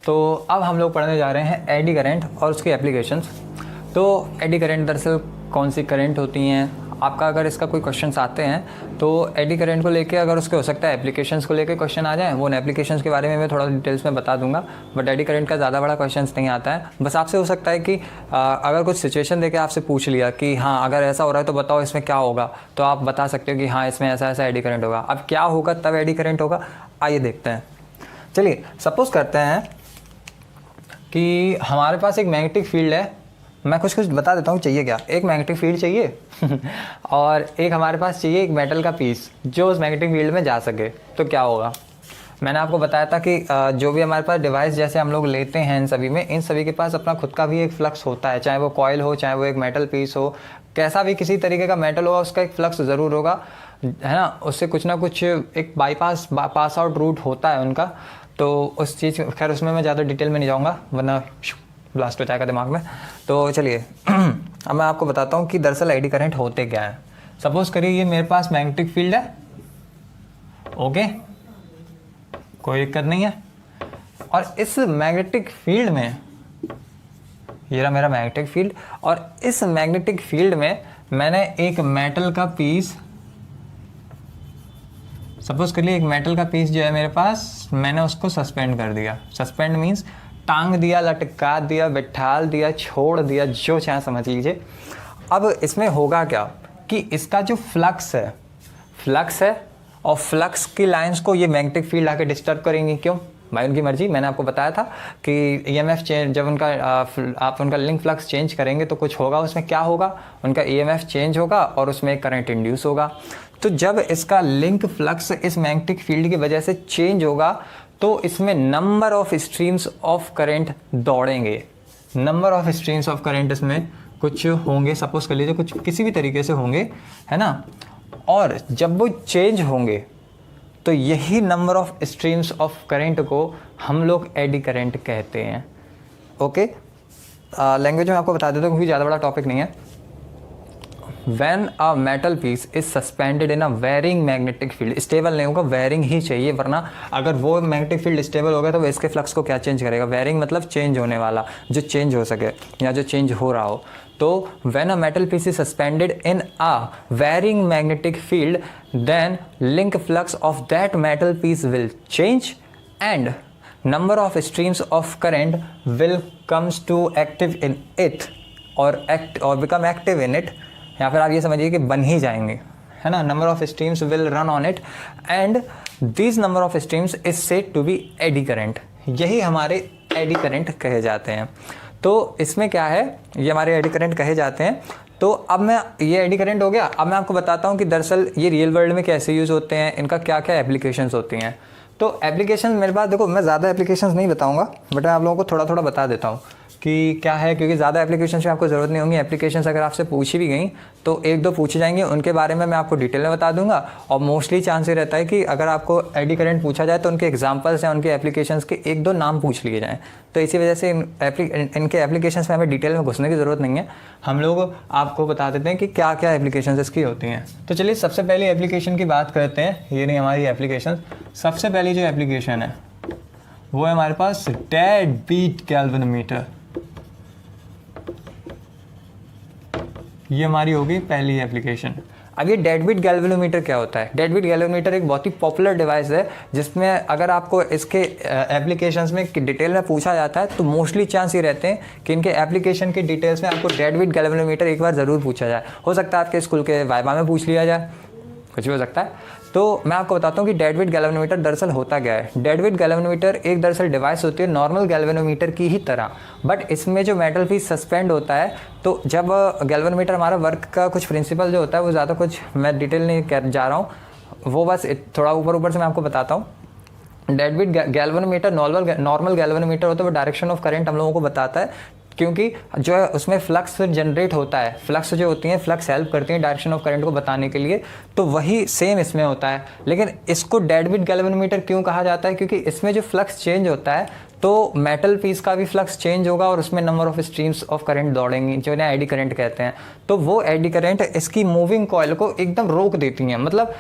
तो अब हम लोग पढ़ने जा रहे हैं एडी करंट और उसकी एप्लीकेशंस। तो एडी करंट दरअसल कौन सी करंट होती हैं, आपका अगर इसका कोई क्वेश्चंस आते हैं तो एडी करंट को लेके अगर उसके हो सकता है एप्लीकेशंस को लेके क्वेश्चन आ जाए, वो उन एप्लीकेशंस के बारे में मैं थोड़ा डिटेल्स में बता दूंगा। बट एडी करंट का ज़्यादा बड़ा क्वेश्चंस नहीं आता है। बस आपसे हो सकता है कि अगर कुछ सिचुएशन देके आपसे पूछ लिया कि हाँ अगर ऐसा हो रहा है तो बताओ इसमें क्या होगा, तो आप बता सकते हो कि हाँ इसमें ऐसा ऐसा एडी करंट होगा। अब क्या होगा तब एडी करंट होगा, आइए देखते हैं। चलिए सपोज करते हैं कि हमारे पास एक मैग्नेटिक फील्ड है। मैं कुछ बता देता हूँ चाहिए क्या। एक मैग्नेटिक फील्ड चाहिए और एक हमारे पास चाहिए एक मेटल का पीस जो उस मैग्नेटिक फील्ड में जा सके। तो क्या होगा, मैंने आपको बताया था कि जो भी हमारे पास डिवाइस जैसे हम लोग लेते हैं इन सभी के पास अपना खुद का भी एक फ्लक्स होता है, चाहे वो कॉइल हो, चाहे वो एक मेटल पीस हो, कैसा भी किसी तरीके का मेटल होगा उसका एक फ्लक्स ज़रूर होगा, है ना। उससे कुछ ना कुछ एक पास आउट रूट होता है उनका। तो उस चीज़, खैर उसमें मैं ज़्यादा डिटेल में नहीं जाऊँगा वरना ब्लास्ट हो जाएगा दिमाग में। तो चलिए अब मैं आपको बताता हूँ कि दरअसल एडी करंट होते क्या है। सपोज करिए ये मेरे पास मैग्नेटिक फील्ड है, ओके, कोई दिक्कत नहीं है। और इस मैग्नेटिक फील्ड में, ये रहा मेरा मैग्नेटिक फील्ड, और इस मैग्नेटिक फील्ड में मैंने एक मेटल का पीस, सपोज करिए एक मेटल का पीस जो है मेरे पास, मैंने उसको सस्पेंड कर दिया। सस्पेंड मीन्स टांग दिया, लटका दिया, बिठाल दिया, छोड़ दिया, जो चाहे समझ लीजिए। अब इसमें होगा क्या कि इसका जो फ्लक्स है और फ्लक्स की लाइंस को ये मैग्नेटिक फील्ड आके डिस्टर्ब करेंगी। क्यों? भाई उनकी मर्जी। मैंने आपको बताया था कि ईएमएफ चेंज, जब आप उनका लिंक फ्लक्स चेंज करेंगे तो कुछ होगा, उसमें क्या होगा, उनका ईएमएफ चेंज होगा और उसमें एक करंट इंड्यूस होगा। तो जब इसका लिंक फ्लक्स इस मैग्नेटिक फील्ड की वजह से चेंज होगा तो इसमें number of streams of current दौड़ेंगे। Number of streams of current इसमें कुछ होंगे, सपोज कर लीजिए कुछ किसी भी तरीके से होंगे, है ना। और जब वो चेंज होंगे तो यही number of streams of current को हम लोग एडी करंट कहते हैं। ओके, लैंग्वेज में आपको बता देता हूँ क्योंकि ज़्यादा बड़ा टॉपिक नहीं है। When a metal piece is suspended in a varying magnetic field, stable नहीं होगा, वेरिंग ही चाहिए, वरना अगर वो मैग्नेटिक फील्ड स्टेबल होगा तो वो इसके फ्लक्स को क्या चेंज करेगा। वेरिंग मतलब चेंज होने वाला, जो चेंज हो सके या जो चेंज हो रहा हो। तो when a metal piece is suspended in a varying magnetic field, then link flux of that metal piece will change and number of streams of current will comes to active in it or become active in it, या फिर आप ये समझिए कि बन ही जाएंगे, है ना। Number of streams will run on it and this number of streams is said to be eddy current. यही हमारे एडी करंट कहे जाते हैं। तो इसमें क्या है, ये हमारे एडी करंट कहे जाते हैं। तो अब मैं, ये एडी करंट हो गया। अब मैं आपको बताता हूँ कि दरअसल ये रियल वर्ल्ड में कैसे यूज़ होते हैं, इनका क्या क्या एप्लीकेशंस होती हैं। तो एप्लीकेशन मेरे पास, देखो मैं ज़्यादा एप्लीकेशंस नहीं बताऊँगा बट मैं आप लोगों को थोड़ा थोड़ा बता देता हूँ कि क्या है, क्योंकि ज़्यादा एप्लीकेशंस में आपको ज़रूरत नहीं होगी। एप्लीकेशंस अगर आपसे पूछी भी गई तो एक दो पूछे जाएंगे, उनके बारे में मैं आपको डिटेल में बता दूंगा। और मोस्टली चांस ये रहता है कि अगर आपको एडी करंट पूछा जाए तो उनके एग्जांपल्स या उनके एप्लीकेशंस के एक दो नाम पूछ लिए जाएँ। तो इसी वजह से इनके एप्लीकेशंस में हमें डिटेल में घुसने की ज़रूरत नहीं है। हम लोग आपको बता देते हैं कि क्या क्या एप्लीकेशंस इसकी होती हैं। तो चलिए सबसे पहले एप्लीकेशन की बात करते हैं। ये नहीं हमारी एप्लीकेशन, सबसे पहली जो एप्लीकेशन है वो है हमारे पास डेड बीट गैल्वेनोमीटर। ये हमारी होगी पहली एप्लीकेशन। अब ये डेड बीट गैल्वेनोमीटर क्या होता है? डेड बीट गैल्वेनोमीटर एक बहुत ही पॉपुलर डिवाइस है जिसमें अगर आपको इसके एप्लीकेशंस में डिटेल में पूछा जाता है तो मोस्टली चांस ये रहते हैं कि इनके एप्लीकेशन के डिटेल्स में आपको डेड बीट गैल्वेनोमीटर एक बार ज़रूर पूछा जाए। हो सकता है आपके स्कूल के वाइवा में पूछ लिया जाए, कुछ भी हो सकता है। तो मैं आपको बताता हूँ कि डेड बीट गैल्वेनोमीटर दरअसल होता क्या है। डेड बीट गैल्वेनोमीटर एक दरअसल डिवाइस होती है नॉर्मल गैल्वेनोमीटर की ही तरह, बट इसमें जो मेटल पीस सस्पेंड होता है। तो जब गैल्वेनोमीटर, हमारा वर्क का कुछ प्रिंसिपल जो होता है वो ज़्यादा कुछ मैं डिटेल नहीं कर जा रहा हूँ, वो बस थोड़ा ऊपर से मैं आपको बताता हूँ। Dead beat galvanometer normal galvanometer होता है, वो डायरेक्शन ऑफ करंट हम लोगों को बताता है, क्योंकि जो है उसमें फ्लक्स जनरेट होता है। फ्लक्स जो होती हैं, फ्लक्स हेल्प करती हैं डायरेक्शन ऑफ करंट को बताने के लिए। तो वही सेम इसमें होता है। लेकिन इसको डेड बीट गैल्वेनोमीटर क्यों कहा जाता है? क्योंकि इसमें जो फ्लक्स चेंज होता है तो मेटल पीस का भी फ्लक्स चेंज होगा और उसमें number of streams of current दौड़ेंगी, जो इन्हें एडी करंट कहते हैं। तो वो एडी करंट इसकी मूविंग कॉइल को एकदम रोक देती हैं, मतलब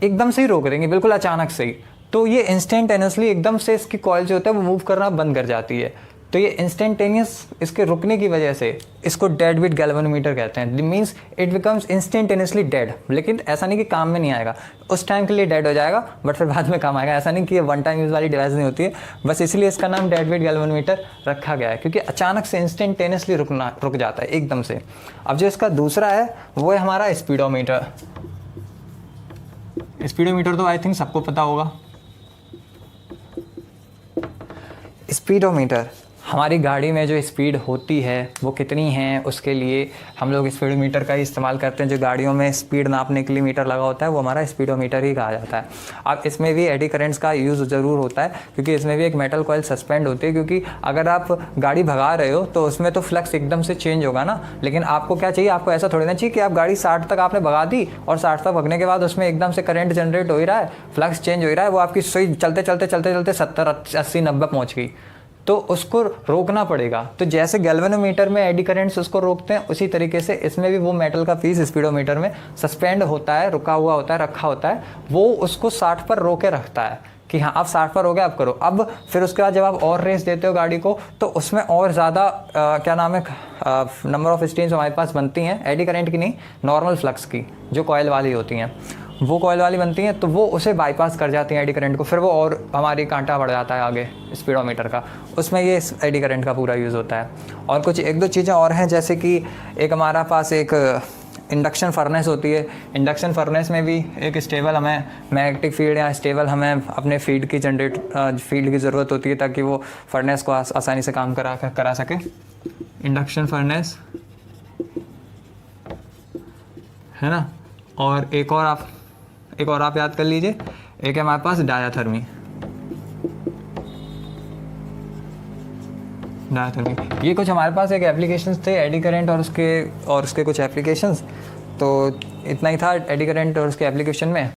एकदम से ही रोक देंगी, बिल्कुल अचानक से ही। तो ये इंस्टेंटेनियसली एकदम से इसकी कॉइल जो होता है वो मूव करना बंद कर जाती है। तो ये इंस्टेंटेनियस इसके रुकने की वजह से इसको डेड बीट गैल्वेनोमीटर कहते हैं। Means it becomes instantaneously dead. लेकिन ऐसा नहीं कि काम में नहीं आएगा, उस टाइम के लिए डेड हो जाएगा बट फिर बाद में काम आएगा। ऐसा नहीं कि ये वन टाइम यूज़ वाली डिवाइस नहीं होती है, बस इसलिए इसका नाम डेड बीट गैल्वेनोमीटर रखा गया है, क्योंकि अचानक से इंस्टेंटेनियसली रुक जाता है एकदम से। अब जो इसका दूसरा है वो है हमारा स्पीडोमीटर। स्पीडोमीटर तो आई थिंक सबको पता होगा। स्पीडोमीटर हमारी गाड़ी में जो स्पीड होती है वो कितनी है उसके लिए हम लोग स्पीडोमीटर का ही इस्तेमाल करते हैं। जो गाड़ियों में स्पीड नापने के लिए मीटर लगा होता है वो हमारा स्पीडोमीटर ही कहा जाता है। अब इसमें भी एडी करेंट्स का यूज़ ज़रूर होता है, क्योंकि इसमें भी एक मेटल कॉइल सस्पेंड होती है। क्योंकि अगर आप गाड़ी भगा रहे हो तो उसमें तो फ्लक्स एकदम से चेंज होगा ना, लेकिन आपको क्या चाहिए, आपको ऐसा थोड़ी ना चाहिए कि आप गाड़ी 60 तक आपने भगा दी और 60 तक भगने के बाद उसमें एकदम से करंट जनरेट हो ही रहा है, फ्लक्स चेंज हो ही रहा है, वो आपकी सुई चलते चलते 70 80 90 पहुँच गई, तो उसको रोकना पड़ेगा। तो जैसे गैल्वेनोमीटर में एडी करेंट्स उसको रोकते हैं, उसी तरीके से इसमें भी वो मेटल का पीस स्पीडोमीटर में सस्पेंड होता है, रुका हुआ होता है, रखा होता है, वो उसको 60 पर रोके रखता है कि हाँ अब 60 पर हो गया, अब करो। अब फिर उसके बाद जब आप और रेस देते हो गाड़ी को तो उसमें और ज़्यादा क्या नाम है नंबर ऑफ स्टेन्स हमारे पास बनती हैं, एडी करेंट की नहीं, नॉर्मल फ्लक्स की, जो कॉयल वाली होती हैं वो कॉयल वाली बनती हैं, तो वो उसे बाईपास कर जाती हैं एडी करंट को। फिर वो और हमारी कांटा बढ़ जाता है आगे स्पीडोमीटर का, उसमें ये एडी करंट का पूरा यूज़ होता है। और कुछ एक दो चीज़ें और हैं, जैसे कि एक हमारा पास एक इंडक्शन फर्नेस होती है। इंडक्शन फर्नेस में भी एक स्टेबल हमें मैग्नेटिक फील्ड या स्टेबल हमें अपने फील्ड की फील्ड की ज़रूरत होती है ताकि वो फर्नेस को आसानी से काम करा सके। इंडक्शन फर्नेस है ना। और एक और आप याद कर लीजिए, एक है हमारे पास डायाथर्मी। ये कुछ हमारे पास एक एप्लीकेशंस थे एडी करंट और उसके कुछ एप्लीकेशंस। तो इतना ही था एडी करंट और उसके एप्लीकेशन में।